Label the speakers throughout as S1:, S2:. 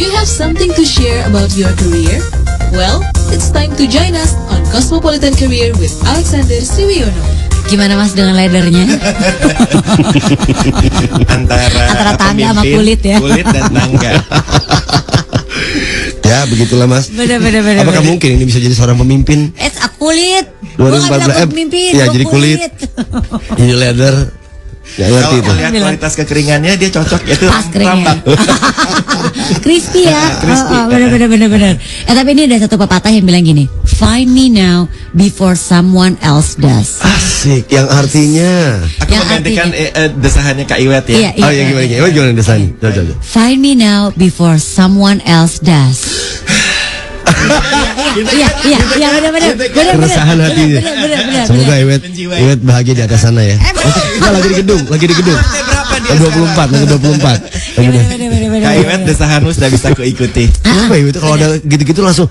S1: you have something to share about your career? Well, it's time to join us on Cosmopolitan Career with Alexander Sriwiono.
S2: Gimana Mas dengan leadernya?
S3: Antara
S2: tangga sama kulit ya.
S3: Kulit dan tangga.
S4: Ya begitulah Mas.
S2: Bener.
S4: Apakah mungkin ini bisa jadi seorang pemimpin?
S2: Kulit.
S4: 2014
S2: pemimpin.
S4: ya jadi kulit. Jadi leader. Ya ngerti itu.
S3: Kalau lihat kualitas kekeringannya dia cocok itu
S2: Pas keringnya.
S3: rambak.
S2: Crispy ya.
S3: Crispy.
S2: Bener. Tapi ini ada satu pepatah yang bilang gini, find me now before someone else does.
S4: Asik, yang artinya.
S3: Aku
S2: Yang
S3: menggantikan desahannya Kak Iwet ya.
S2: Iya.
S4: Oh ya gimana desain? Coba.
S2: Find me now before someone else does. Iya, benar.
S4: Keresahan hatinya.
S2: Benar.
S4: Semoga Iwet bahagia di atas sana ya. Kita lagi di gedung.
S3: Berapa dia?
S4: 24.
S3: Kak Iwet desahanmu sudah bisa aku ikuti.
S4: Apa Iwet kalau ada gitu-gitu langsung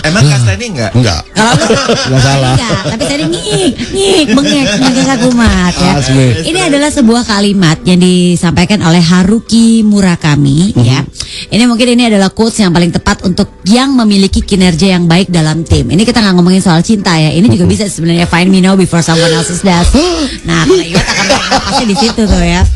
S3: Emang Kak Stani enggak?
S4: enggak. Enggak salah.
S2: Enggak, tapi tadi bengek kumat ya.
S4: Asli.
S2: Ini adalah sebuah kalimat yang disampaikan oleh Haruki Murakami ya. Ini mungkin ini adalah quotes yang paling tepat untuk yang memiliki kinerja yang baik dalam tim. Ini kita nggak ngomongin soal cinta ya. Ini juga bisa sebenarnya find me now before someone else does. Nah, kalau Iwet akan pasti di situ tuh ya.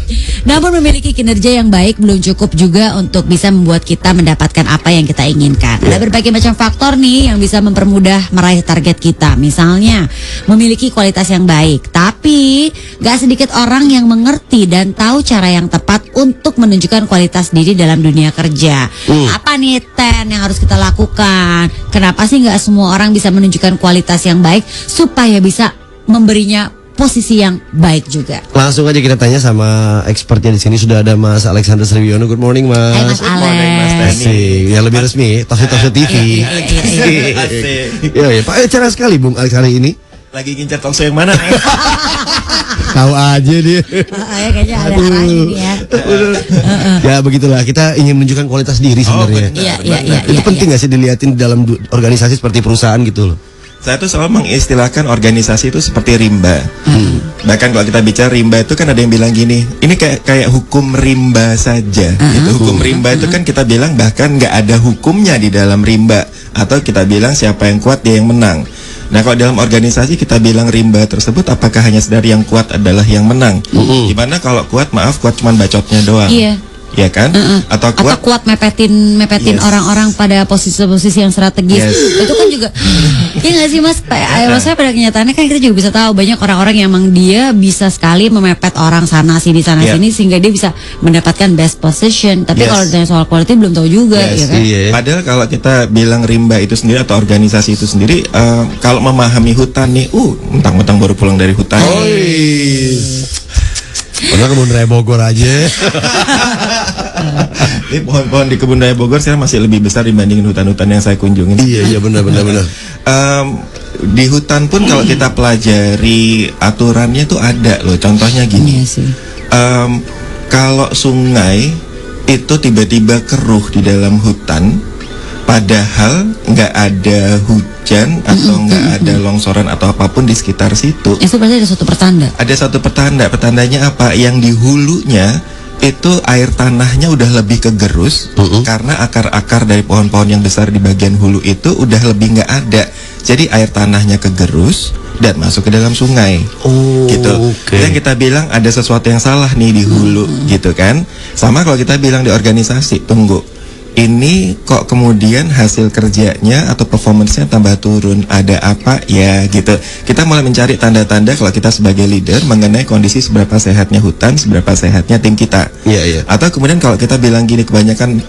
S2: Namun memiliki kinerja yang baik belum cukup juga untuk bisa membuat kita mendapatkan apa yang kita inginkan. Ada berbagai macam faktor nih yang bisa mempermudah meraih target kita. Misalnya memiliki kualitas yang baik. Tapi gak sedikit orang yang mengerti dan tahu cara yang tepat untuk menunjukkan kualitas diri dalam dunia kerja. Apa nih yang harus kita lakukan? Kenapa sih gak semua orang bisa menunjukkan kualitas yang baik supaya bisa memberinya posisi yang baik juga?
S4: Langsung aja kita tanya sama expertnya di sini. Sudah ada Mas Alexander Sriwiono. Good morning Mas.
S2: Hai Mas
S3: Good morning, Mas
S2: Alex.
S3: Dani.
S4: Asik. Yang lebih resmi Talkshow TV.
S3: Asik.
S4: Ya Pak, cerah sekali Bung Alex hari ini.
S3: Lagi ngincar talkshow yang mana?
S4: Tahu aja dia.
S2: Ya, kayaknya ada arahnya nih ya.
S4: Ya begitulah, kita ingin menunjukkan kualitas diri sebenarnya.
S2: Iya.
S4: Itu penting nggak sih dilihatin di dalam organisasi seperti perusahaan gitu loh.
S3: Saya tuh selalu mengistilahkan organisasi itu seperti rimba. Bahkan kalau kita bicara rimba itu kan ada yang bilang gini, ini kayak hukum rimba saja. Gitu. Hukum rimba itu kan kita bilang bahkan nggak ada hukumnya di dalam rimba, atau kita bilang siapa yang kuat dia yang menang. Nah kalau dalam organisasi kita bilang rimba tersebut apakah hanya sekedar yang kuat adalah yang menang? Gimana kalau kuat cuman bacotnya doang?
S2: Iya.
S3: Ya kan? Atau
S2: kuat mepetin
S3: Yes.
S2: orang-orang pada posisi-posisi yang strategis.
S3: Yes.
S2: Itu kan juga ya nggak sih Mas? Maksudnya pada kenyataannya kan kita juga bisa tahu banyak orang-orang yang emang dia bisa sekali memepet orang sana sini sehingga dia bisa mendapatkan best position. Tapi
S3: Yes.
S2: kalau ditanya soal quality belum tahu juga ya kan?
S4: Iya.
S3: Padahal kalau kita bilang rimba itu sendiri atau organisasi itu sendiri, kalau memahami hutan nih, mentang-mentang baru pulang dari hutan.
S4: Pernah kebun raya Bogor aja.
S3: Ini pohon-pohon di kebun raya Bogor saya masih lebih besar dibandingin hutan-hutan yang saya kunjungi.
S4: Iya benar.
S3: Di hutan pun kalau kita pelajari aturannya tuh ada loh. Contohnya gini.
S2: Iya sih.
S3: Kalau sungai itu tiba-tiba keruh di dalam hutan, padahal nggak ada hujan atau nggak ada longsoran atau apapun di sekitar situ.
S2: Itu pasti ada suatu pertanda.
S3: Ada satu pertandanya apa? Yang di hulunya itu air tanahnya udah lebih kegerus karena akar-akar dari pohon-pohon yang besar di bagian hulu itu udah lebih nggak ada. Jadi air tanahnya kegerus dan masuk ke dalam sungai. Gitu. Yang kita bilang ada sesuatu yang salah nih di hulu, gitu kan? Sama kalau kita bilang di organisasi, tunggu. Ini kok kemudian hasil kerjanya atau performance-nya tambah turun, ada apa ya gitu. Kita mulai mencari tanda-tanda kalau kita sebagai leader mengenai kondisi seberapa sehatnya hutan, seberapa sehatnya tim kita.
S4: Iya.
S3: Atau kemudian kalau kita bilang gini, kebanyakan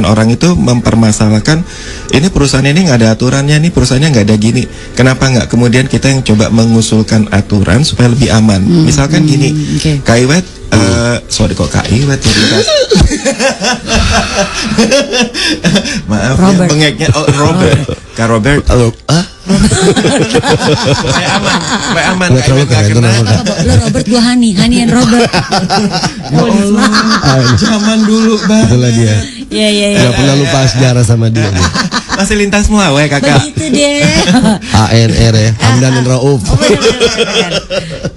S3: orang itu mempermasalahkan ini perusahaan ini nggak ada aturannya, nih perusahaannya nggak ada gini. Kenapa nggak kemudian kita yang coba mengusulkan aturan supaya lebih aman? Misalkan gini, Kak Iwet, sorry kok Kak Iwet ya. Maaf
S2: Robert.
S3: ya bengeknya. Robert. Kak Robert.
S4: Halo.
S3: Supaya aman.
S4: Nggak terlalu keren tuh nama Kak.
S2: Lo Robert, gua Hani and Robert.
S3: Ya Allah, zaman dulu banget.
S4: Itulah dia.
S2: Iya.
S4: Gak pernah lupa sejarah sama dia.
S3: Masih lintas semua we kakak.
S2: Begitu deh.
S4: ANR ya, Hamdan dan Rauf.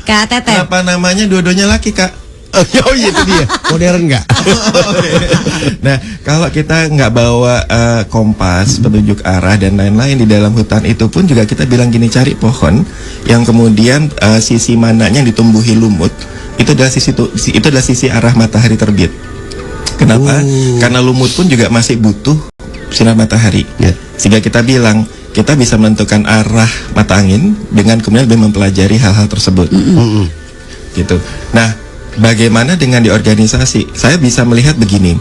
S2: Kak Tetep.
S3: Apa namanya dua-duanya laki kak?
S4: Oh iya itu dia. Modern nggak?
S3: Nah, kalau kita nggak bawa kompas, petunjuk arah dan lain-lain di dalam hutan itu pun juga kita bilang gini, cari pohon yang kemudian sisi mananya yang ditumbuhi lumut, itu adalah sisi arah matahari terbit. Kenapa? Karena lumut pun juga masih butuh sinar matahari. Sehingga kita bilang kita bisa menentukan arah mata angin dengan kemudian lebih mempelajari hal-hal tersebut. Gitu. Nah, bagaimana dengan di organisasi? Saya bisa melihat begini.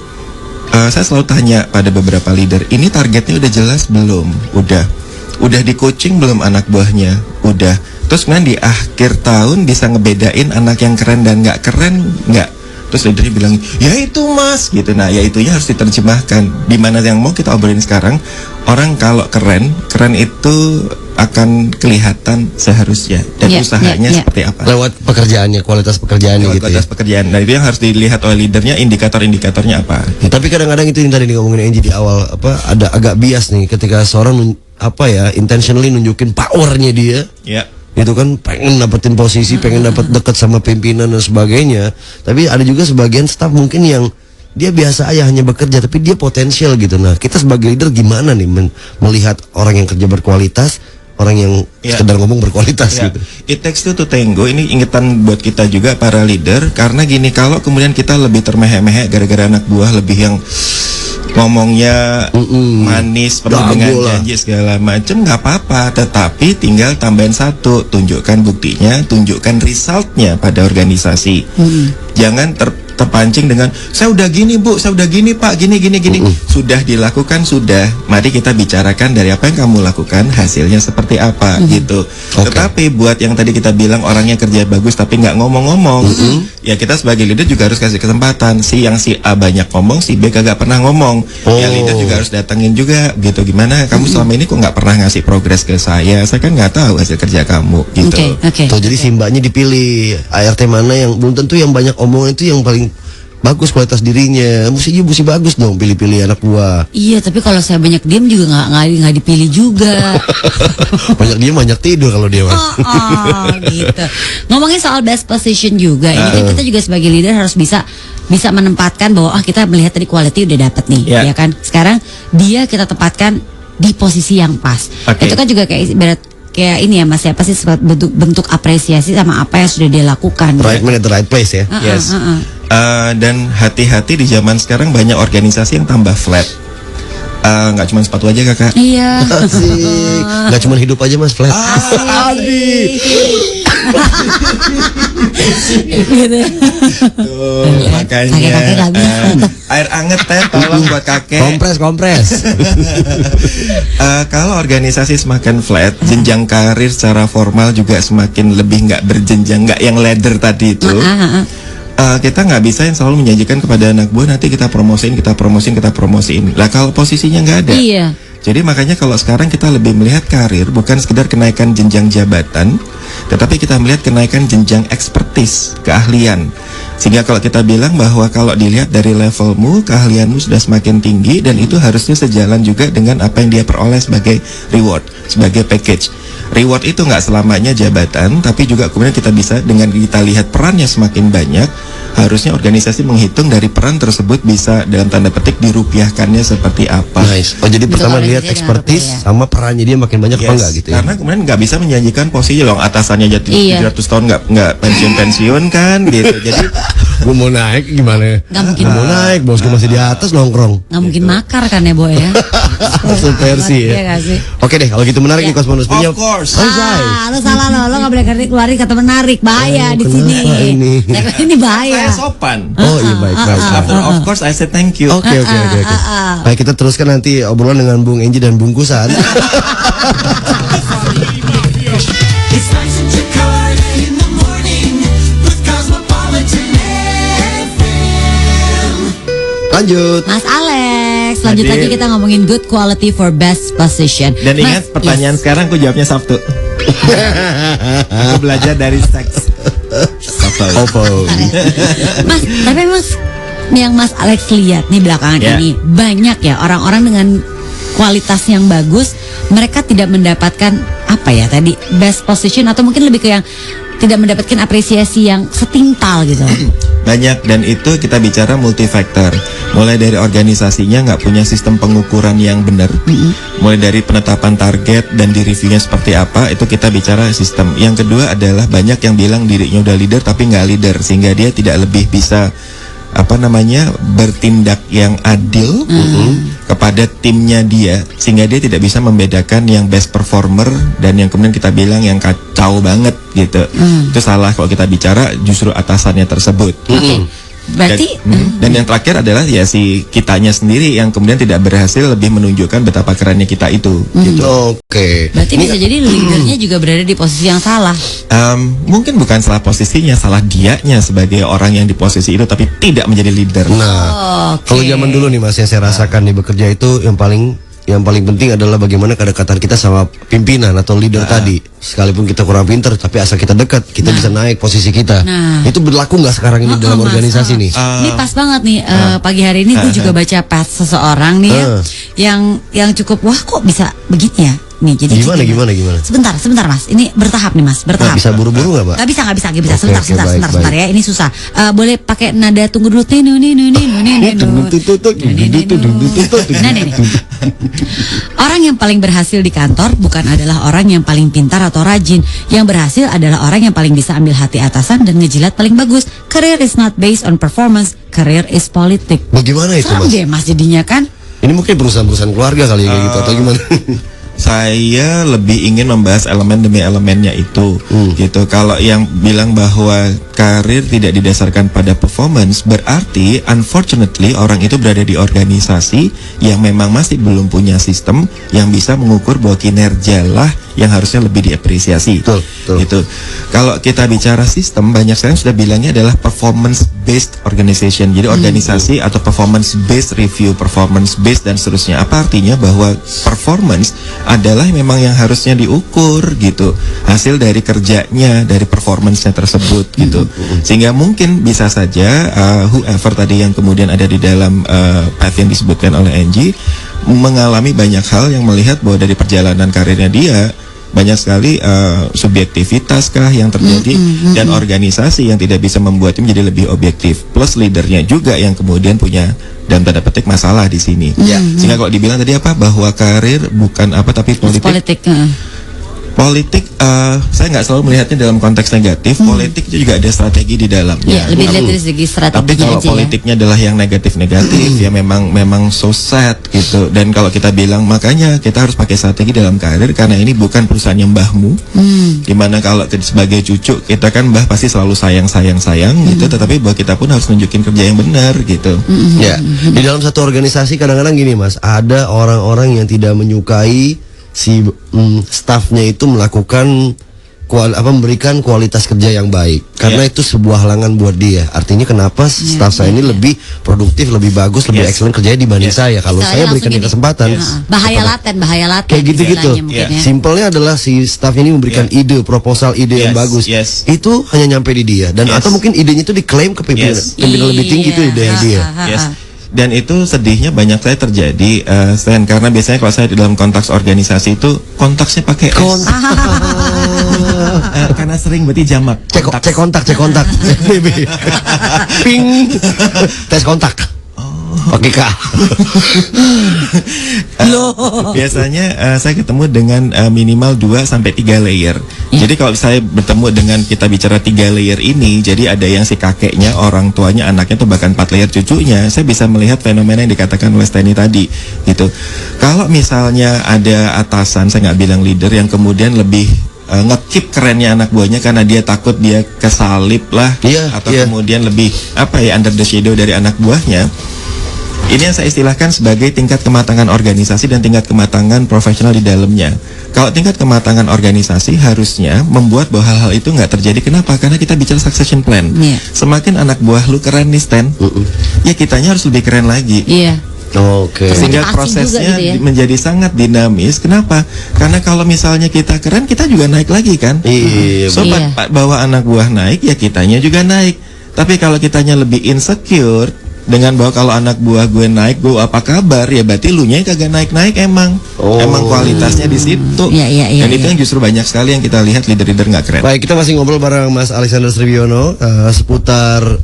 S3: Saya selalu tanya pada beberapa leader, ini targetnya udah jelas belum? Udah di coaching belum anak buahnya? Udah. Terus kemudian di akhir tahun bisa ngebedain anak yang keren dan nggak keren nggak? Terus leadernya bilang, ya itu mas gitu. Nah ya itunya harus diterjemahkan. Dimana yang mau kita obrolin sekarang, orang kalau keren itu akan kelihatan seharusnya. Dan usahanya seperti apa.
S4: Lewat pekerjaannya, kualitas pekerjaannya gitu
S3: kualitas pekerjaan. Nah itu yang harus dilihat oleh leadernya, indikator-indikatornya apa.
S4: Tapi kadang-kadang itu yang tadi ngomongin Angie di awal, ada agak bias nih ketika seorang intentionally nunjukin powernya dia. Itu kan pengen dapetin posisi, pengen dapat dekat sama pimpinan dan sebagainya. Tapi ada juga sebagian staf mungkin yang dia biasa aja hanya bekerja, tapi dia potensial gitu. Nah, kita sebagai leader gimana nih melihat orang yang kerja berkualitas, orang yang sekedar ngomong berkualitas gitu.
S3: It takes two to tango. Ini ingetan buat kita juga para leader, karena gini, kalau kemudian kita lebih termehe-mehe gara-gara anak buah lebih yang ngomongnya manis penuh dengan janji segala macam, nggak apa-apa, tetapi tinggal tambahin satu, tunjukkan buktinya, tunjukkan resultnya pada organisasi. Jangan terpancing dengan saya udah gini bu, saya udah gini pak, gini. Sudah dilakukan, sudah. Mari kita bicarakan dari apa yang kamu lakukan, hasilnya seperti apa gitu. Tetapi buat yang tadi kita bilang orangnya kerja bagus tapi nggak ngomong-ngomong, ya kita sebagai leader juga harus kasih kesempatan. Si A banyak ngomong, si B kagak pernah ngomong. Ya leader juga harus datengin juga gitu. Gimana kamu selama ini kok nggak pernah ngasih progres ke saya kan nggak tahu hasil kerja kamu gitu.
S4: Tuh jadi simbanya dipilih ART mana yang belum tentu yang banyak omongan itu yang paling bagus kualitas dirinya, mesti bagus dong, pilih-pilih anak buah.
S2: Iya, tapi kalau saya banyak diam juga nggak dipilih juga.
S4: Banyak diam, banyak tidur kalau dia mas.
S2: Gitu. Ngomongin soal best position juga, ini kan kita juga sebagai leader harus bisa menempatkan bahwa kita melihat tadi quality udah dapet nih, ya kan. Sekarang dia kita tempatkan di posisi yang pas. Itu kan juga kayak ini ya mas, apa sih bentuk apresiasi sama apa yang sudah dia lakukan.
S4: Right man at the right place ya.
S3: Yes. Dan hati-hati di zaman sekarang banyak organisasi yang tambah flat. Nggak cuma sepatu aja kakak.
S2: Iya.
S4: Nggak cuma hidup aja mas, flat.
S2: Gitu.
S3: Tuh, makanya air anget teh tolong buat kakek.
S4: Kompres.
S3: Kalau organisasi semakin flat, jenjang karir secara formal juga semakin lebih nggak berjenjang, nggak yang ladder tadi itu. Kita nggak bisa yang selalu menjanjikan kepada anak buah nanti kita promosiin. Lah kalau posisinya nggak ada.
S2: Iya.
S3: Jadi makanya kalau sekarang kita lebih melihat karir bukan sekedar kenaikan jenjang jabatan, tetapi kita melihat kenaikan jenjang ekspertis, keahlian. Sehingga kalau kita bilang bahwa kalau dilihat dari levelmu, keahlianmu sudah semakin tinggi dan itu harusnya sejalan juga dengan apa yang dia peroleh sebagai reward, sebagai package. Reward itu nggak selamanya jabatan, tapi juga kemudian kita bisa dengan kita lihat perannya semakin banyak, harusnya organisasi menghitung dari peran tersebut bisa dalam tanda petik dirupiahkannya seperti apa.
S4: Nice. Oh jadi pertama lihat expertise sama perannya dia makin banyak apa enggak gitu ya?
S3: Karena kemudian nggak bisa menjanjikan posisi dong atasannya jadi 700 tahun nggak pensiun kan gitu. Jadi
S4: gue mau naik gimana?
S2: Nggak mungkin.
S4: Mau naik, bosku masih di atas nongkrong.
S2: Nggak mungkin makar kan ya boy ya?
S4: Subversi ya. Oke deh, kalau gitu menarik nih Kosmonus punya.
S3: Of course.
S2: Lo salah lo nggak boleh keluarin kata menarik, bahaya di sini. Ini bahaya.
S3: Saya sopan.
S4: Oh iya baik.
S3: After of course I say thank you.
S4: Oke. Baik, kita teruskan nanti obrolan dengan Bung Angie dan Bung Kusan. Lanjut.
S2: Mas Alex, lanjut lagi kita ngomongin good quality for best position.
S3: Dan ingat pertanyaan sekarang aku jawabnya Sabtu. Aku belajar dari seks.
S2: Mas, tapi Mas yang Mas Alex lihat nih belakangan ini banyak ya orang-orang dengan kualitas yang bagus, mereka tidak mendapatkan apa ya tadi best position atau mungkin lebih ke yang tidak mendapatkan apresiasi yang setimpal gitu.
S3: Banyak, dan itu kita bicara multifaktor. Mulai dari organisasinya nggak punya sistem pengukuran yang benar, mulai dari penetapan target dan di reviewnya seperti apa, itu kita bicara sistem. Yang kedua adalah banyak yang bilang dirinya udah leader tapi nggak leader, sehingga dia tidak lebih bisa bertindak yang adil kepada timnya dia, sehingga dia tidak bisa membedakan yang best performer dan yang kemudian kita bilang yang kacau banget gitu. Itu salah kalau kita bicara justru atasannya tersebut.
S2: Berarti
S3: dan yang terakhir adalah ya si kitanya sendiri yang kemudian tidak berhasil lebih menunjukkan betapa kerennya kita itu gitu.
S4: Oke.
S2: berarti bisa jadi leadernya juga berada di posisi yang salah.
S3: Mungkin bukan salah posisinya, salah dianya sebagai orang yang di posisi itu tapi tidak menjadi leader.
S4: Nah, kalau zaman dulu nih Mas, yang saya rasakan di bekerja itu yang paling penting adalah bagaimana kedekatan kita sama pimpinan atau leader tadi. Sekalipun kita kurang pinter, tapi asal kita dekat, kita bisa naik posisi kita. Itu berlaku nggak sekarang ini dalam organisasi nih?
S2: Ini pas banget nih, pagi hari ini gue juga baca pas seseorang nih ya, yang cukup wah kok bisa begini ya. Nih, jadi
S4: gimana?
S2: Sebentar Mas, ini bertahap nih Mas, bertahap.
S4: Bisa buru-buru nggak Pak?
S2: Gak bisa. Sebentar ya, ini susah. Boleh pakai nada tunggu dulu. Orang yang paling berhasil di kantor bukan adalah orang yang paling pintar atau rajin. Yang berhasil adalah orang yang paling bisa ambil hati atasan dan ngejilat paling bagus. Career is not based on performance, career is politik.
S4: Bagaimana itu Mas?
S2: Deh Mas jadinya kan.
S4: Ini mungkin perusahaan-perusahaan keluarga kali ya kayak gitu atau gimana?
S3: Saya lebih ingin membahas elemen demi elemennya itu gitu. Kalau yang bilang bahwa karir tidak didasarkan pada performance, berarti unfortunately orang itu berada di organisasi yang memang masih belum punya sistem yang bisa mengukur bahwa kinerja lah yang harusnya lebih diapresiasi.
S4: Betul.
S3: Itu kalau kita bicara sistem, banyak sekali sudah bilangnya adalah performance based organization. Jadi organisasi atau performance based review, performance based dan seterusnya. Apa artinya? Bahwa performance adalah memang yang harusnya diukur gitu, hasil dari kerjanya, dari performance-nya tersebut gitu. Sehingga mungkin bisa saja whoever tadi yang kemudian ada di dalam path yang disebutkan oleh Angie mengalami banyak hal yang melihat bahwa dari perjalanan karirnya dia banyak sekali subjektivitas kah yang terjadi dan organisasi yang tidak bisa membuatnya menjadi lebih objektif, plus leadernya juga yang kemudian punya dalam tanda petik masalah di sini. Sehingga kalau dibilang tadi apa bahwa karir bukan apa tapi politik. Politik, saya nggak selalu melihatnya dalam konteks negatif. Politik itu juga ada strategi di dalamnya.
S2: Ya, lebih lihat dari segi strategi.
S3: Tapi kalau
S2: aja
S3: politiknya adalah yang negatif-negatif, ya memang so sad gitu. Dan kalau kita bilang makanya kita harus pakai strategi dalam karir karena ini bukan perusahaan yang mbahmu. Dimana kalau sebagai cucu kita kan mbah pasti selalu sayang gitu. Tetapi bahwa kita pun harus nunjukin kerja yang benar gitu.
S4: Ya, di dalam satu organisasi kadang-kadang gini Mas, ada orang-orang yang tidak menyukai si staffnya itu melakukan memberikan kualitas kerja yang baik karena itu sebuah halangan buat dia. Artinya kenapa staff saya ini lebih produktif, lebih bagus, lebih excellent kerjanya dibanding saya. Kalau saya berikan kesempatan
S2: bahaya laten
S4: kayak gitu-gitu. Simpelnya adalah si staff ini memberikan ide, proposal ide yang bagus. Itu hanya nyampe di dia dan atau mungkin idenya itu diklaim ke pimpinan lebih tinggi itu idenya dia.
S3: Dan itu sedihnya banyak saya terjadi, Stan, karena biasanya kalau saya di dalam konteks organisasi itu kontaksnya pakai S. Karena sering berarti jamak.
S4: Cek kontak. Ping. Tes kontak. Pakai K.
S3: Biasanya saya ketemu dengan minimal 2-3 layer. Jadi kalau saya bertemu dengan kita bicara 3 layer ini, jadi ada yang si kakeknya, orang tuanya, anaknya tuh bahkan 4 layer cucunya, saya bisa melihat fenomena yang dikatakan oleh Steny tadi gitu. Kalau misalnya ada atasan, saya nggak bilang leader, yang kemudian lebih nge-keep kerennya anak buahnya karena dia takut dia kesalip lah, atau kemudian lebih under the shadow dari anak buahnya. Ini yang saya istilahkan sebagai tingkat kematangan organisasi dan tingkat kematangan profesional di dalamnya. Kalau tingkat kematangan organisasi harusnya membuat bahwa hal-hal itu nggak terjadi. Kenapa? Karena kita bicara succession plan. Semakin anak buah lu keren nih Stan, ya kitanya harus lebih keren lagi. Sehingga prosesnya gitu ya, menjadi sangat dinamis. Kenapa? Karena kalau misalnya kita keren, kita juga naik lagi kan. Bahwa anak buah naik, ya kitanya juga naik. Tapi kalau kitanya lebih insecure, dengan bahwa kalau anak buah gue naik, gue apa kabar, ya berarti lu nya kagak naik-naik emang. Emang kualitasnya di situ. Dan itu yang justru banyak sekali yang kita lihat leader-leader nggak keren.
S4: Baik, kita masih ngobrol bareng Mas Alexander Sriwiono seputar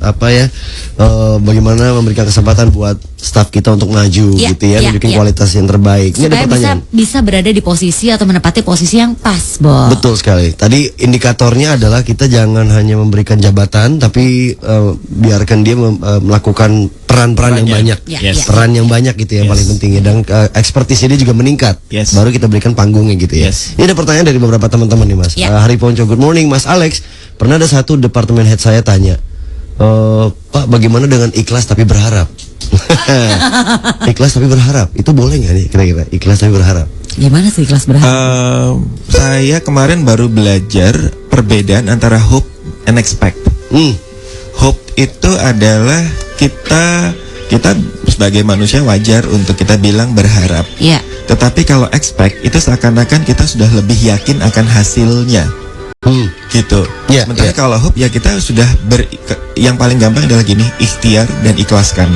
S4: bagaimana memberikan kesempatan buat staf kita untuk maju gitu ya, nunjukin kualitas yang terbaik. Ini ada pertanyaan.
S2: Bisa berada di posisi atau menepati posisi yang pas, Bo.
S4: Betul sekali. Tadi indikatornya adalah kita jangan hanya memberikan jabatan, tapi biarkan dia melakukan peran-peran yang banyak. Peran yang banyak gitu yang paling penting ya. Dan ekspertisnya dia juga meningkat. Baru kita berikan panggungnya gitu ya. Ini ada pertanyaan dari beberapa teman-teman nih, Mas. Hari Ponco, good morning Mas Alex. Pernah ada satu departemen head saya tanya, Pak, bagaimana dengan ikhlas tapi berharap? Ikhlas tapi berharap, itu boleh nggak nih kira-kira? Ikhlas tapi berharap.
S2: Gimana sih ikhlas berharap?
S3: Saya kemarin baru belajar perbedaan antara hope and expect. Hope itu adalah kita sebagai manusia wajar untuk kita bilang berharap. Tetapi kalau expect itu seakan-akan kita sudah lebih yakin akan hasilnya. Gitu. Sementara kalau hope ya kita sudah yang paling gampang adalah gini, ikhtiar dan ikhlaskan.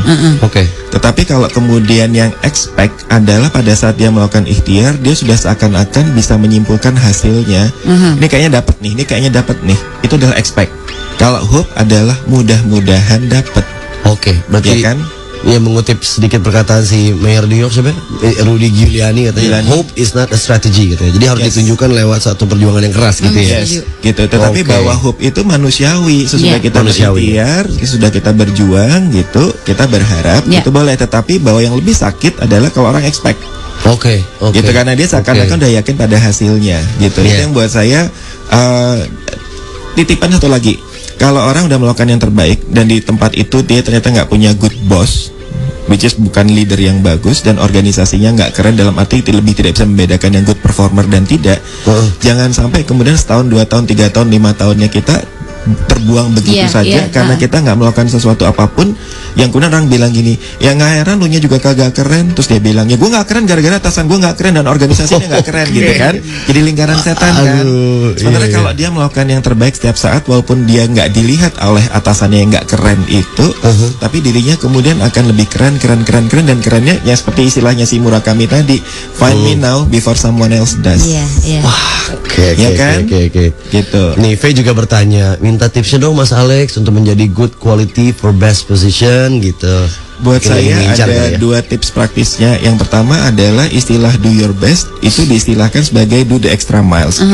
S3: Tetapi kalau kemudian yang expect adalah pada saat dia melakukan ikhtiar, dia sudah seakan-akan bisa menyimpulkan hasilnya. Ini kayaknya dapat nih, ini kayaknya dapat nih. Itu adalah expect. Kalau hope adalah mudah-mudahan dapat.
S4: Berarti
S3: ya kan?
S4: Ya, mengutip sedikit perkataan si Mayor New York Rudy Giuliani katanya, hope is not a strategy gitu ya. Jadi harus ditunjukkan lewat satu perjuangan yang keras gitu ya.
S3: Gitu. Tetapi bahwa hope itu manusiawi, sesudah kita berikhtiar, sudah kita berjuang gitu, kita berharap itu boleh. Tetapi bahwa yang lebih sakit adalah kalau orang expect. Gitu, karena dia seakan-akan udah yakin pada hasilnya gitu. Itu yang buat saya titipan satu lagi. Kalau orang udah melakukan yang terbaik dan di tempat itu dia ternyata nggak punya good boss, which is bukan leader yang bagus, dan organisasinya nggak keren dalam arti lebih tidak bisa membedakan yang good performer dan tidak. Jangan sampai kemudian setahun, 2 tahun, 3 tahun, 5 tahunnya kita terbuang begitu saja karena kita nggak melakukan sesuatu apapun. Yang kemudian orang bilang gini, ya nggak heran lu nya juga kagak keren. Terus dia bilang, ya gue nggak keren gara-gara atasan gue nggak keren dan organisasinya nggak keren gitu kan. Jadi lingkaran setan kan. Sementara kalau dia melakukan yang terbaik setiap saat, walaupun dia nggak dilihat oleh atasannya yang nggak keren itu, tapi dirinya kemudian akan lebih keren dan kerennya ya seperti istilahnya si Murakami tadi, find me now before someone else does.
S4: Oke.
S3: Gitu.
S4: Nih, V juga bertanya, minta tipsnya dong Mas Alex untuk menjadi good quality for best position gitu.
S3: Buat saya ada 2 tips praktisnya. Yang pertama adalah istilah do your best itu diistilahkan sebagai do the extra miles.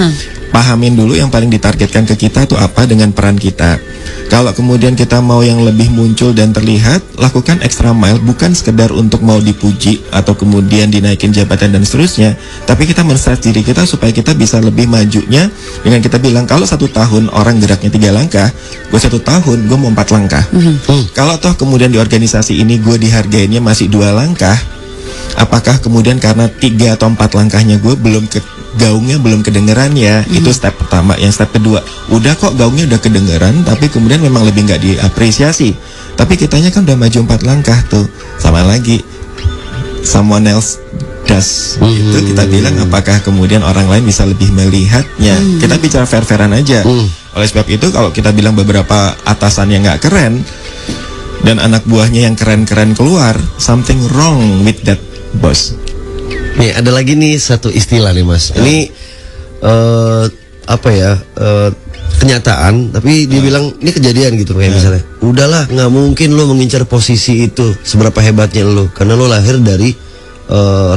S3: Pahamin dulu yang paling ditargetkan ke kita itu apa dengan peran kita. Kalau kemudian kita mau yang lebih muncul dan terlihat, lakukan extra mile bukan sekedar untuk mau dipuji atau kemudian dinaikin jabatan dan seterusnya, tapi kita men-stretch diri kita supaya kita bisa lebih majunya dengan kita bilang kalau 1 tahun orang geraknya 3 langkah, gue 1 tahun gue mau 4 langkah. Kalau toh kemudian di organisasi ini gue dihargainya masih 2 langkah, apakah kemudian karena 3 atau 4 langkahnya gue gaungnya belum kedengeran ya? Itu step pertama. Yang step kedua, udah kok gaungnya udah kedengeran, tapi kemudian memang lebih nggak diapresiasi. Tapi kitanya kan udah maju 4 langkah tuh. Sama lagi, someone else does. Itu kita bilang apakah kemudian orang lain bisa lebih melihatnya? Kita bicara fair-fairan aja. Oleh sebab itu kalau kita bilang beberapa atasan yang nggak keren dan anak buahnya yang keren-keren keluar, something wrong with that boss.
S4: Nih ada lagi nih satu istilah nih Mas. Ini kenyataan, tapi dia bilang ini kejadian gitu kayak misalnya, udahlah nggak mungkin lo mengincar posisi itu seberapa hebatnya lo, karena lo lahir dari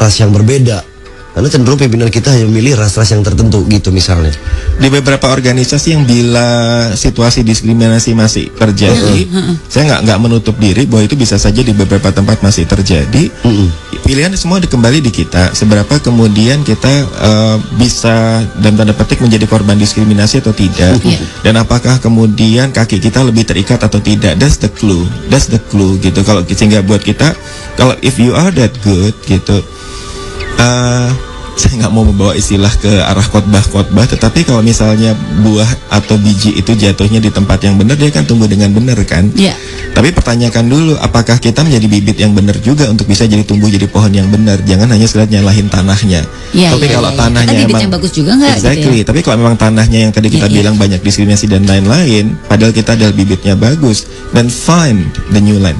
S4: ras yang berbeda. Karena cenderung pimpinan kita hanya memilih ras-ras yang tertentu gitu misalnya.
S3: Di beberapa organisasi yang bila situasi diskriminasi masih terjadi, saya nggak menutup diri bahwa itu bisa saja di beberapa tempat masih terjadi. Pilihan semua kembali di kita. Seberapa kemudian kita bisa dalam tanda petik menjadi korban diskriminasi atau tidak, dan apakah kemudian kaki kita lebih terikat atau tidak. That's the clue gitu. Kalau sehingga buat kita, kalau if you are that good gitu. saya nggak mau membawa istilah ke arah khotbah, tetapi kalau misalnya buah atau biji itu jatuhnya di tempat yang benar, dia kan tumbuh dengan benar kan.
S2: Iya.
S3: Tapi pertanyakan dulu, apakah kita menjadi bibit yang benar juga untuk bisa jadi tumbuh jadi pohon yang benar? Jangan hanya sekedar nyalahin tanahnya.
S2: Iya,
S3: Tapi
S2: iya,
S3: kalau
S2: iya.
S3: tanahnya
S2: Kita bibit
S3: emang
S2: yang bagus juga nggak, gitu
S3: exactly.
S2: ya?
S3: Tapi kalau memang tanahnya yang tadi kita
S2: Iya, iya.
S3: bilang banyak diskriminasi dan lain-lain, padahal kita adalah bibitnya bagus, then find the new land.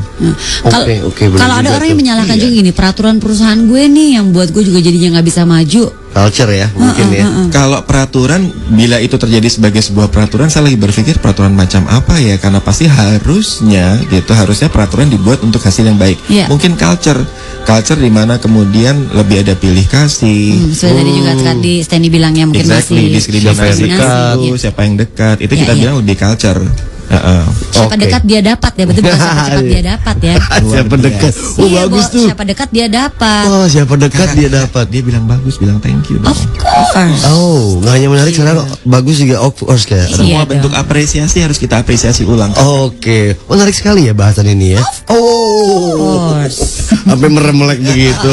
S2: Kalau
S4: Oke, benar
S2: kalau ada
S4: juga
S2: orang
S4: tuh.
S2: yang menyalahkan
S3: Iya.
S2: juga gini, peraturan perusahaan gue nih yang buat gue juga jadinya nggak bisa maju.
S4: Culture ya mungkin ya.
S3: Kalau peraturan, bila itu terjadi sebagai sebuah peraturan, saya lagi berpikir peraturan macam apa ya? Karena pasti harusnya peraturan dibuat untuk hasil yang baik.
S2: Iya.
S3: Mungkin culture di mana kemudian lebih ada pilih kasih.
S2: Seperti tadi juga tadi Stanley bilangnya mungkin
S3: Exactly,
S2: masih
S3: diskriminasi
S2: diskriminasi,
S3: itu,
S2: iya.
S3: siapa yang dekat, itu
S2: Iya,
S3: kita
S2: iya.
S3: bilang lebih culture.
S2: Siapa
S4: Oke.
S2: dekat dia dapat ya, betul bukan siapa cepat dia dapat ya.
S4: Siapa dekat? Oh
S2: Iya,
S4: bagus
S2: Bo,
S4: tuh.
S2: siapa dekat dia dapat.
S4: Oh siapa dekat dia dapat.
S3: Dia bilang bagus, bilang thank you dong.
S2: Of course.
S4: Oh, nggak hanya menarik sekarang bagus juga of course kayak.
S2: Iya
S3: Semua
S2: dong.
S3: bentuk apresiasi harus kita apresiasi ulang.
S4: Oke, menarik sekali ya bahasan ini ya. Oh, sampai meremlek begitu.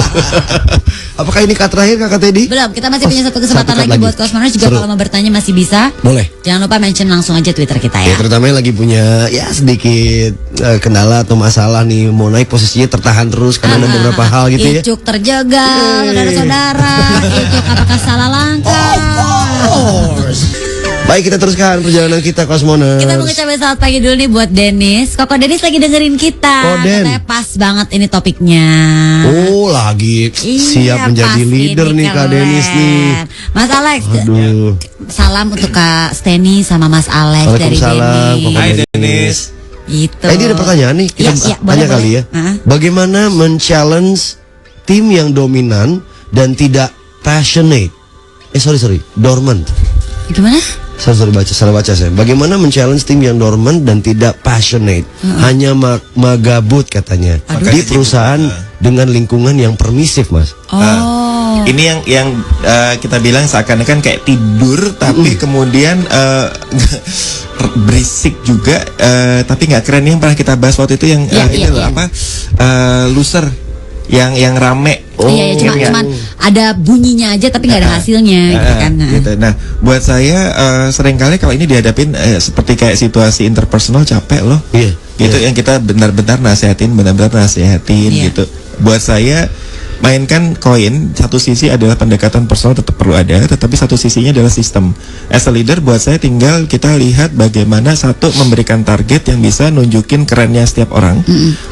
S4: Apakah ini kata terakhir Kakak Teddy?
S2: Belum, kita masih punya satu kesempatan
S4: satu
S2: lagi
S4: lagi.
S2: buat Cosmoners juga.
S4: Seru.
S2: Kalau mau bertanya masih bisa.
S4: Boleh.
S2: Jangan lupa mention langsung aja Twitter kita
S4: Ya,
S2: ya.
S4: terutama yang lagi punya ya sedikit kendala atau masalah nih, mau naik posisinya tertahan terus karena ada beberapa hal gitu ya.
S2: Icuk terjaga, saudara-saudara. Icuk apakah salah langkah?
S4: Baik, kita teruskan perjalanan kita Cosmoners.
S2: Kita mau ngucapin selamat pagi dulu nih buat Dennis. Koko Dennis lagi dengerin kita.
S4: Oh, Den.
S2: Katanya pas banget ini topiknya.
S4: Oh, lagi siap menjadi
S2: pas
S4: leader
S2: ini
S4: nih Kak
S2: keren.
S4: Dennis nih.
S2: Mas Alex,
S4: Aduh.
S2: salam untuk Kak Steny sama Mas Alex dari
S4: Waalaikumsalam,
S2: Dennis.
S4: Koko
S3: Hai
S4: Dennis.
S3: Dennis.
S2: Gitu.
S4: Ini ada pertanyaan nih, kita
S2: Iya,
S4: tanya
S2: boleh,
S4: kali
S2: boleh.
S4: ya.
S2: Hah?
S4: Bagaimana men-challenge tim yang dominan dan tidak passionate? Sorry, dormant.
S2: Gimana?
S4: Salah baca saya. Bagaimana men-challenge tim yang dormant dan tidak passionate? Hanya magabut katanya. Di perusahaan dengan lingkungan yang permisif, Mas.
S2: Oh.
S3: Ini yang kita bilang seakan-akan kayak tidur, tapi kemudian berisik juga, tapi nggak keren. Yang pernah kita bahas waktu itu yang
S2: Iya,
S3: ini
S2: iya,
S3: loh,
S2: iya.
S3: apa loser, yang rame.
S2: Iya,
S3: Ingat
S2: cuman
S3: nggak?
S2: ada bunyinya aja tapi nggak ada hasilnya gitu kan.
S3: Gitu. Nah, buat saya seringkali kalau ini dihadapin seperti kayak situasi interpersonal capek loh.
S4: Iya.
S3: Gitu yang kita benar-benar nasihatin
S2: Iya.
S3: gitu. Buat saya mainkan koin, satu sisi adalah pendekatan personal tetap perlu ada, tetapi satu sisinya adalah sistem. As a leader, buat saya tinggal kita lihat bagaimana satu memberikan target yang bisa nunjukin kerennya setiap orang,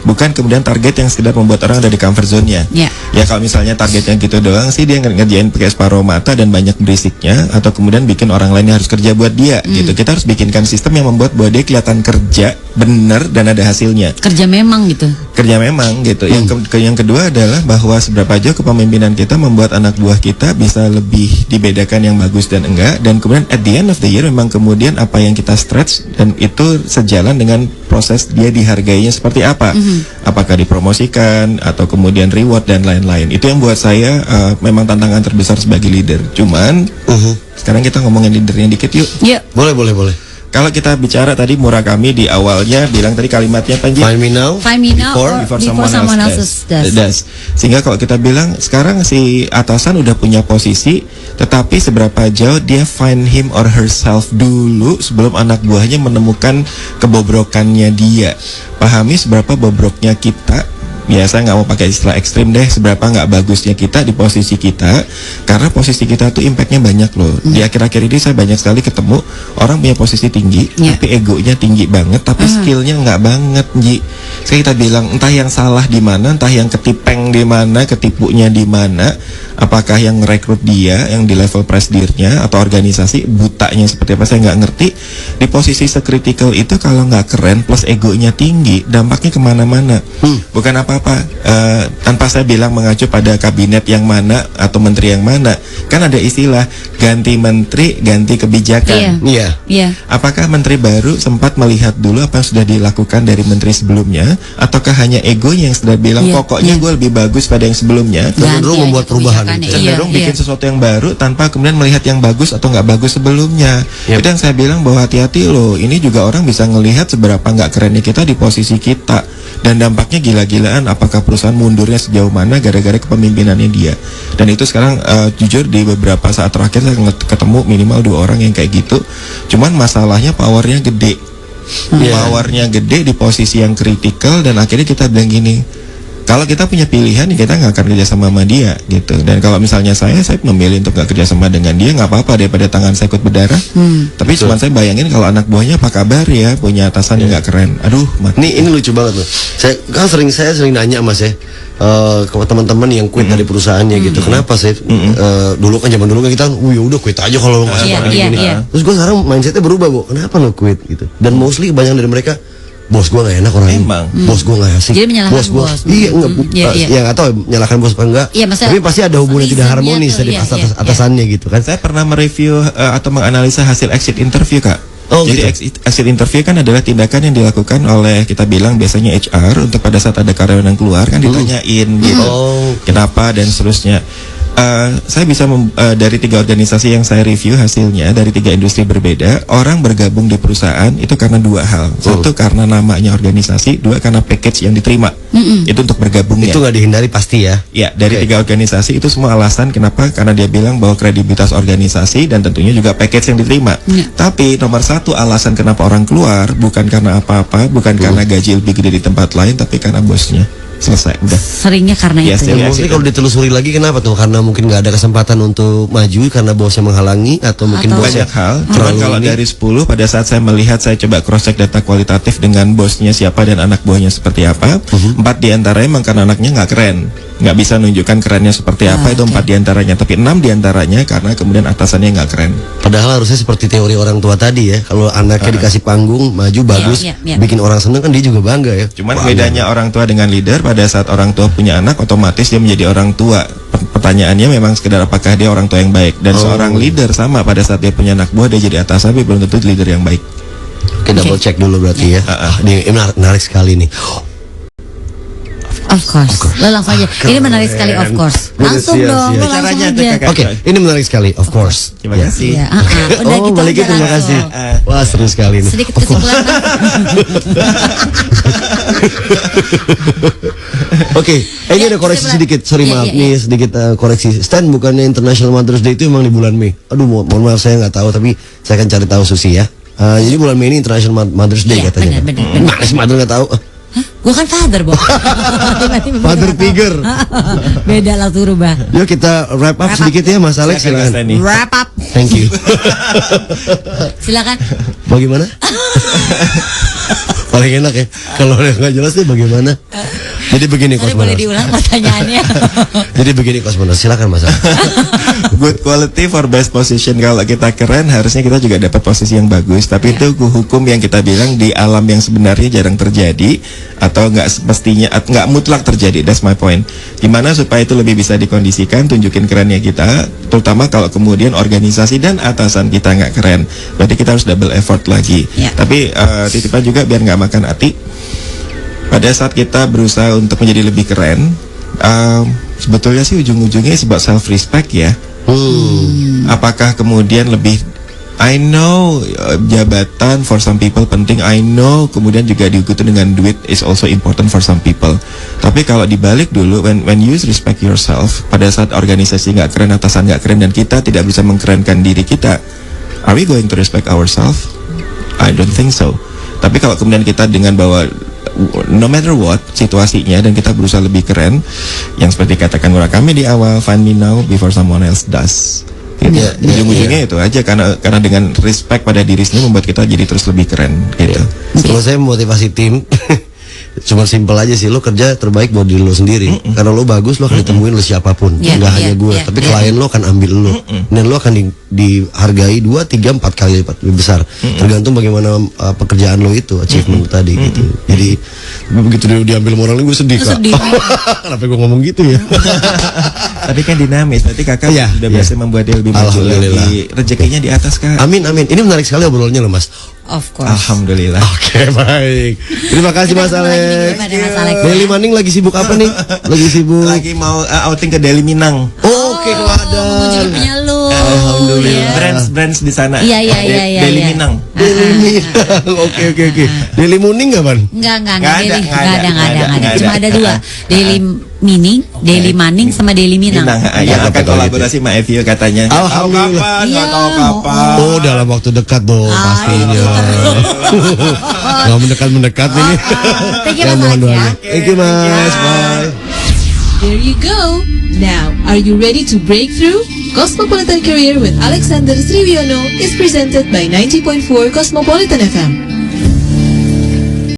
S3: bukan kemudian target yang sekedar membuat orang ada di comfort zone-nya.
S2: Iya.
S3: Ya kalau misalnya targetnya gitu doang sih, dia ngerjain pakai separuh mata dan banyak berisiknya, atau kemudian bikin orang lainnya harus kerja buat dia gitu. Kita harus bikinkan sistem yang membuat bahwa dia kelihatan kerja bener dan ada hasilnya.
S2: Kerja memang gitu.
S3: Kerja memang gitu. Yang kedua adalah bahwa seberapa jauh kepemimpinan kita membuat anak buah kita bisa lebih dibedakan yang bagus dan enggak, dan kemudian at the end of the year memang kemudian apa yang kita stretch dan itu sejalan dengan proses dia dihargainya seperti apa. Apakah dipromosikan atau kemudian reward dan lain-lain. Itu yang buat saya memang tantangan terbesar sebagai leader. Cuman sekarang kita ngomongin leadernya dikit yuk.
S2: Yuk.
S4: Boleh.
S3: Kalau kita bicara tadi Murakami di awalnya bilang tadi kalimatnya apa Ji?
S4: Find me now.
S2: Find me now or
S3: Before
S2: someone else does.
S3: Sehingga kalau kita bilang sekarang si atasan udah punya posisi, tetapi seberapa jauh dia find him or herself dulu sebelum anak buahnya menemukan kebobrokannya dia. Pahami seberapa bobroknya kita. Ya saya nggak mau pakai istilah ekstrim deh, seberapa nggak bagusnya kita di posisi kita, karena posisi kita tuh impactnya banyak loh. Di akhir-akhir ini saya banyak sekali ketemu orang punya posisi tinggi,
S2: Iya.
S3: tapi egonya tinggi banget, tapi skillnya nggak banget, Ji. Saya kita bilang entah yang salah di mana, entah yang ketipeng di mana, ketipunya di mana, apakah yang merekrut dia, yang di level presidirnya atau organisasi butanya seperti apa saya nggak ngerti. Di posisi sekritikal itu kalau nggak keren plus egonya tinggi, dampaknya kemana-mana. Bukan apa-apa. Tanpa saya bilang mengacu pada kabinet yang mana atau menteri yang mana, kan ada istilah ganti menteri, ganti kebijakan.
S4: Iya.
S2: Iya.
S3: Apakah menteri baru sempat melihat dulu apa yang sudah dilakukan dari menteri sebelumnya, ataukah hanya egonya yang sudah bilang
S2: Iya,
S3: pokoknya
S2: iya.
S3: gue lebih bagus pada yang sebelumnya?
S4: Cenderung
S2: Ganti
S4: membuat
S2: aja
S4: perubahan
S2: kebijakannya.
S4: gitu.
S3: Cenderung bikin sesuatu yang baru tanpa kemudian melihat yang bagus atau nggak bagus sebelumnya.
S4: Yep.
S3: Itu yang saya bilang bahwa hati-hati loh. Ini juga orang bisa ngelihat seberapa nggak kerennya kita di posisi kita. Dan dampaknya gila-gilaan, apakah perusahaan mundurnya sejauh mana gara-gara kepemimpinannya dia. Dan itu sekarang jujur di beberapa saat terakhir saya ketemu minimal 2 orang yang kayak gitu. Cuman masalahnya powernya gede. Powernya gede di posisi yang kritikal, dan akhirnya kita bilang gini, kalau kita punya pilihan, kita nggak akan kerja sama dia gitu. Dan kalau misalnya saya memilih untuk nggak kerja sama dengan dia, nggak apa-apa daripada tangan saya ikut berdarah. Tapi cuma saya bayangin kalau anak buahnya apa kabar ya, punya atasan yang nggak keren. Aduh, mati.
S4: Ini lucu banget loh. Saya sering nanya Mas ya, ke teman-teman yang quit dari perusahaannya gitu. Kenapa sih? Dulu kan zaman dulu kan kita, ya udah quit aja kalau nggak suka gini. Terus gue sekarang mindsetnya berubah, Bu. Kenapa lo quit gitu? Dan mostly banyak dari mereka, bos gue gak enak orangnya. Bos gue gak asik.
S2: Jadi menyalahkan bos.
S4: Iya, ya gak tahu menyalahkan bos apa enggak. Tapi pasti ada hubungan yang tidak harmonis dari atasannya gitu kan.
S3: Saya pernah mereview atau menganalisa hasil exit interview, Kak. Jadi exit interview kan adalah tindakan yang dilakukan oleh, kita bilang biasanya HR, untuk pada saat ada karyawan yang keluar kan ditanyain gitu, kenapa dan seterusnya. Saya bisa dari 3 organisasi yang saya review hasilnya, dari 3 industri berbeda, orang bergabung di perusahaan itu karena 2 hal. Satu, karena namanya organisasi. 2, karena package yang diterima. Itu untuk bergabungnya.
S4: Itu nggak dihindari pasti ya.
S3: Ya, dari 3 organisasi itu semua alasan kenapa, karena dia bilang bahwa kredibilitas organisasi dan tentunya juga package yang diterima. Tapi nomor 1 alasan kenapa orang keluar bukan karena apa-apa, bukan karena gaji lebih gede di tempat lain, tapi karena bosnya. Selesai, udah.
S2: Seringnya karena itu.
S4: Mungkin kalau ditelusuri lagi kenapa tuh? Karena mungkin nggak ada kesempatan untuk maju karena bosnya menghalangi, atau mungkin bosnya
S3: banyak hal. Cuman kalau dari 10, pada saat saya melihat, saya coba cross check data kualitatif dengan bosnya siapa dan anak buahnya seperti apa. 4 diantaranya memang karena anaknya nggak keren, nggak bisa nunjukkan kerennya seperti apa. Itu 4 diantaranya. Tapi 6 diantaranya karena kemudian atasannya nggak keren.
S4: Padahal harusnya seperti teori orang tua tadi ya. Kalau anaknya dikasih panggung, maju bagus, bikin orang seneng kan dia juga bangga ya.
S3: Cuman bedanya orang tua dengan leader, pada saat orang tua punya anak, otomatis dia menjadi orang tua. Pertanyaannya memang sekedar apakah dia orang tua yang baik. Dan seorang leader sama, pada saat dia punya anak buah, dia jadi atasan, tapi belum tentu leader yang baik.
S4: Oke, double check dulu berarti ya. Ini menarik sekali nih.
S2: Of course. Lo langsung aja. Ini menarik sekali, of course. Langsung dong, lo langsung aja.
S4: Oke, ini menarik sekali, of course.
S3: Terima kasih.
S2: Udah gitu
S4: balik
S2: aja
S4: terima
S2: langsung.
S4: kasih. Wah, seru sekali nih.
S2: Sedikit kesimpulan.
S4: Oke, ini ada koreksi sedikit. Sorry maaf, nih sedikit koreksi. Stan, bukannya International Mother's Day itu emang di bulan Mei? Aduh, mohon maaf saya nggak tahu, tapi saya akan cari tahu Susi ya. Jadi bulan Mei ini International Mother's Day katanya.
S2: Benar.
S4: Mana sih mother nggak tahu?
S2: Gue kan father, Bob.
S4: Father figure.
S2: Beda lah tuh rubah.
S4: Yuk kita wrap up sedikit ya, Mas Alex, silakan.
S2: Wrap up.
S4: Thank you.
S2: Silakan.
S4: Bagaimana? Paling enak ya. Kalau nggak jelas deh bagaimana. Jadi begini Kosmonaut.
S2: Boleh diulang pertanyaannya.
S4: Jadi begini Kosmonaut, silakan Mas.
S3: Good quality for best position. Kalau kita keren, harusnya kita juga dapat posisi yang bagus. Tapi itu hukum yang kita bilang di alam yang sebenarnya jarang terjadi, atau nggak mestinya, nggak mutlak terjadi. That's my point. Gimana supaya itu lebih bisa dikondisikan, tunjukin kerennya kita, terutama kalau kemudian organisasi dan atasan kita nggak keren. Berarti kita harus double effort lagi. Tapi titipan juga biar nggak makan hati. Pada saat kita berusaha untuk menjadi lebih keren, sebetulnya sih ujung-ujungnya sebab self respect ya. Apakah kemudian lebih, I know jabatan for some people penting, I know kemudian juga diikuti dengan duit is also important for some people. Tapi kalau dibalik dulu, when you respect yourself, pada saat organisasi nggak keren, atasan nggak keren, dan kita tidak bisa mengkerenkan diri kita, are we going to respect ourselves? I don't think so. Tapi kalau kemudian kita dengan bahwa no matter what situasinya, dan kita berusaha lebih keren, yang seperti katakan Murakami di awal, find me now before someone else does. Gitu. Ujung-ujungnya itu aja, karena dengan respect pada diri sendiri membuat kita jadi terus lebih keren gitu.
S4: Kalau saya motivasi tim cuma simpel aja sih, lo kerja terbaik buat diri lo sendiri. Karena lo bagus, lo akan ditemuin lo siapapun, nggak hanya gue, tapi klien lo akan ambil lo, dan lo akan dihargai 2, 3, 4 kali lipat lebih besar, tergantung bagaimana pekerjaan lo itu, achievement lo tadi gitu. Jadi begitu dia diambil moral, gue sedih Kak. Kenapa gue ngomong gitu ya?
S3: Tapi kan dinamis, nanti kakak sudah biasa membuat dia lebih maju lagi, rezekinya di atas Kak.
S4: Amin. Ini menarik sekali obrolannya loh Mas.
S2: Of course.
S3: Alhamdulillah.
S4: Oke, baik. Terima kasih Mas Alex. Daily Maning lagi sibuk apa nih? Lagi mau
S3: outing ke Deli Minang.
S4: Oke, ke Padang.
S2: Mau juga punya lu.
S4: Alhamdulillah.
S3: Brands di sana.
S2: Iya.
S3: Deli Minang.
S4: Deli Minang. Oke. Deli Muning nggak, Ban?
S2: Enggak
S3: Nggak
S2: Deli.
S3: ada,
S2: Nggak ada.
S3: nggak
S2: Cuma
S3: ada.
S2: ada dua. Deli Mining, Deli Maning sama Deli Minang.
S3: Yang
S4: Apa
S3: akan
S4: kalau
S3: kolaborasi sama Evio katanya.
S4: Alhamdulillah.
S2: Iya,
S3: Nggak tahu kapan.
S4: Oh, dalam waktu dekat dong pastinya. Nggak mendekat ini.
S2: Thank you,
S4: Ya,
S2: Mas
S4: mohon
S2: Alex,
S4: doanya.
S2: ya.
S4: Thank you, Mas. Bye.
S1: There you go. Now, are you ready to break through? Cosmopolitan Career with Alexander Sriwiono is presented by 90.4 Cosmopolitan FM.